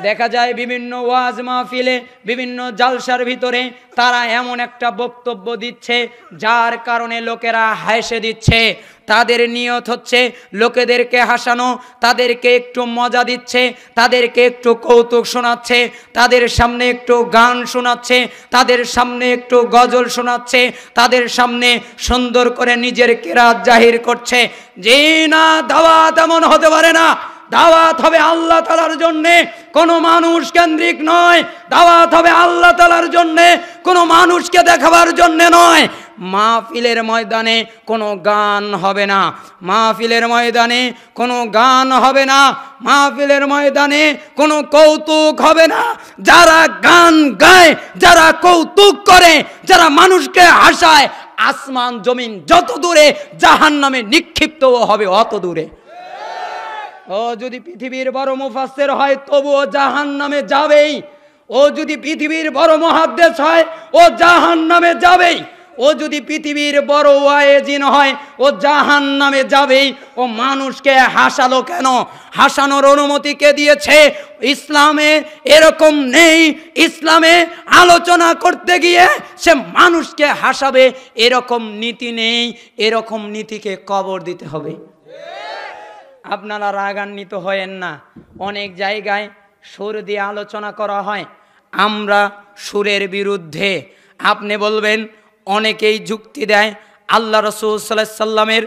দেখা যায় বিভিন্ন ওয়াজ মাহফিলে, বিভিন্ন জালসার ভিতরে তারা এমন একটা বক্তব্য দিচ্ছে যার কারণে লোকেরা হেসে দিচ্ছে। তাদের নিয়ত হচ্ছে লোকেদেরকে হাসানো, তাদেরকে একটু মজা দিচ্ছে, তাদেরকে একটু কৌতুক শোনাচ্ছে, তাদের সামনে একটু গান শোনাচ্ছে, তাদের সামনে একটু গজল শোনাচ্ছে, তাদের সামনে সুন্দর করে নিজের কেরাত জাহির করছে। যে না, দাওয়াত এমন হতে পারে না। দাওয়াত হবে আল্লাহ তাআলার জন্যে, কোনো মানুষ কেন্দ্রিক নয়। দাওয়াত হবে আল্লাহ তাআলার জন্যে, কোনো মানুষকে দেখাবার জন্যে নয়। মাহফিলের ময়দানে কোনো গান হবে না, মাহফিলের ময়দানে কোনো গান হবে না, মাহফিলের ময়দানে কোনো কৌতুক হবে না। যারা গান গায়, যারা কৌতুক করে, যারা মানুষকে হাসায়, আসমান জমিন যত দূরে জাহান্নামে নিক্ষিপ্তও হবে অত দূরে। ও যদি পৃথিবীর বড় মুফাসসির হয় তবুও জাহান্নামে যাবেই। ও যদি পৃথিবীর বড় মুহাদ্দিস হয় ও জাহান্নামে যাবেই। ও যদি পৃথিবীর বড় ওয়াইজিন হয় ও জাহান্নামে যাবেই। ও মানুষকে হাসালো কেন? হাসানোর অনুমতি কে দিয়েছে? ইসলামে এরকম নেই। ইসলামে আলোচনা করতে গিয়ে সে মানুষকে হাসাবে এরকম নীতি নেই। এরকম নীতিকে কবর দিতে হবে। আপনারা রাগান্বিত হয়েন না। অনেক জায়গায় সুর দিয়ে আলোচনা করা হয়, আমরা সুরের বিরুদ্ধে। আপনি বলবেন, অনেকেই যুক্তি দেয় আল্লাহ রাসূল সাল্লাল্লাহু আলাইহি সাল্লামের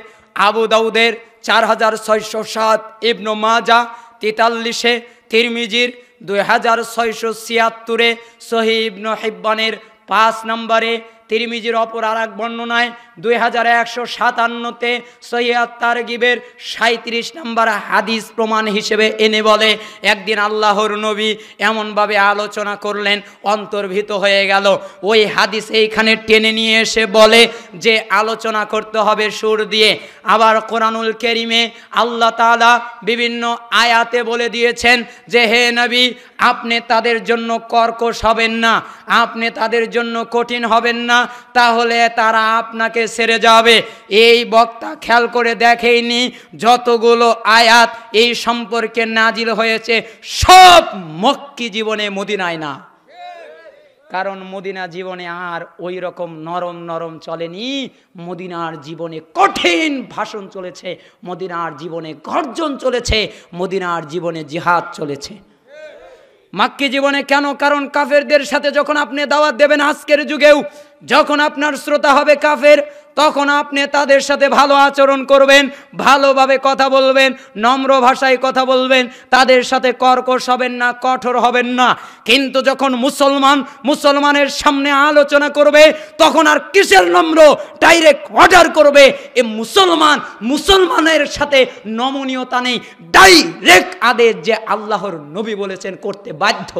আবু দাউদের 4607, ইবনে মাজাহ 43-এ, তিরমিজির 2676-এ, সহিহ ইবনে হিব্বানের 5 নম্বরে, তিরমিজির অপর আরেক বর্ণনায় 2157-তে, সহিহ আত-তারগিবের 37 নম্বর হাদিস প্রমাণ হিসেবে এনে বলে, একদিন আল্লাহর নবী এমনভাবে আলোচনা করলেন অন্তর্ভীত হয়ে গেল। ওই হাদিস এইখানে টেনে নিয়ে এসে বলে যে আলোচনা করতে হবে সুর দিয়ে। আবার কোরআনুল কারীমে আল্লাহ তাআলা বিভিন্ন আয়াতে বলে দিয়েছেন যে হে নবী, আপনি তাদের জন্য কর্কশ হবেন না, আপনি তাদের জন্য কঠিন হবেন না, তাহলে তারা আপনাকে ছেড়ে যাবে। এই বক্তা খেয়াল করে দেখেইনি যতগুলো আয়াত এই সম্পর্কে নাজিল হয়েছে সব মক্কি জীবনে, মদিনায় না। কারণ মদিনা জীবনে আর ওই রকম নরম নরম চলেনি। মদিনার জীবনে কঠিন ভাষণ চলেছে, মদিনার জীবনে গর্জন চলেছে, মদিনার জীবনে জিহাদ চলেছে। মক্কি জীবনে কেন? কারণ কাফেরদের সাথে যখন আপনি দাওয়াত দেবেন, আজকের যুগেও যখন আপনার শ্রোতা হবে কাফের, তখন আপনি তাদের সাথে ভালো আচরণ করবেন, ভালোভাবে কথা বলবেন, নম্র ভাষায় কথা বলবেন, তাদের সাথে কর্কশ হবেন না, কঠোর হবেন না। কিন্তু যখন মুসলমানের সামনে আলোচনা করবে, তখন আর কিসের নম্র, ডাইরেক্ট অর্ডার করবে। এ মুসলমানের সাথে নমনীয়তা নেই, ডাইরেক্ট আদেশ যে আল্লাহর নবী বলেছেন করতে বাধ্য।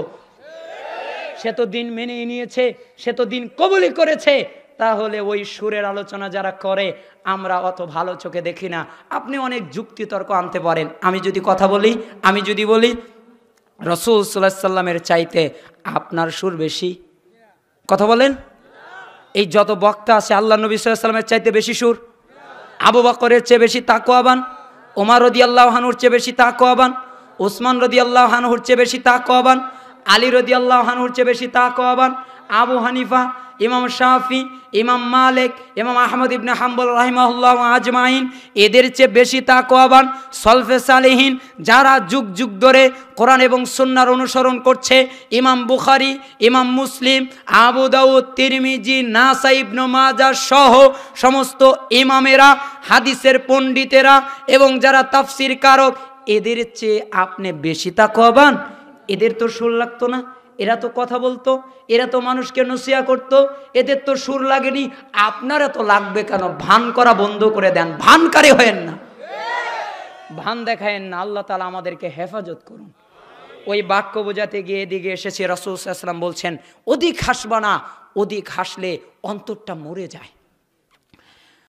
সে তো দিন মেনেই নিয়েছে, সে তো দিন কবুলই করেছে। তাহলে ওই সুরের আলোচনা যারা করে আমরা অত ভালো চোখে দেখি না। আপনি অনেক যুক্তিতর্ক আনতে পারেন। আমি যদি বলি রাসূল সাল্লাল্লাহু আলাইহি সাল্লামের চাইতে আপনার সুর বেশি, কথা বলেন। এই যত বক্তা আছে আল্লাহ নবী সাল্লাল্লাহু আলাইহি সাল্লামের চাইতে বেশি সুর? আবু বকরের চেয়ে বেশি তাকওয়াবান, ওমর রাদিয়াল্লাহু আনহুর চেয়ে বেশি তাকওয়াবান, ওসমান রাদিয়াল্লাহু আনহুর চেয়ে বেশি তাকওয়াবান, আলী রাদিয়াল্লাহু আনহুর চেয়ে বেশি তাকওয়াবান, আবু হানিফা, ইমাম শাফি, ইমাম মালিক, ইমাম আহমদ ইবনে হাম্বল রাহিমাহুল্লাহ আজমাইন এদের চেয়ে বেশি তাকওয়াবান। সলফে সালেহিন যারা যুগ যুগ ধরে কোরআন এবং সুন্নাহর অনুসরণ করছে, ইমাম বুখারী, ইমাম মুসলিম, আবু দাউদ, তিরমিজি, নাসাই, ইবনে মাজাহ সহ সমস্ত ইমামেরা, হাদিসের পণ্ডিতেরা এবং যারা তাফসীর কারক, এদের চেয়ে আপনি বেশি তাকওয়াবান? এদের তো সুর লাগতো না, এরা তো কথা বলতো, এরা তো মানুষকে নসিহা করতো, এদের তো সুর লাগেনি, আপনারা তো লাগবে কেন? ভান করা বন্ধ করে দেন, ভানকারী হয়েন না, ভান দেখায়েন না। আল্লাহ তাআলা আমাদেরকে হেফাজত করুন। ওই বাক্য বোঝাতে গিয়ে এদিকে এসেছে রাসূল সাল্লাল্লাহু আলাইহি ওয়াসাল্লাম বলছেন, অধিক হাসবা না, অধিক হাসলে অন্তরটা মরে যায়।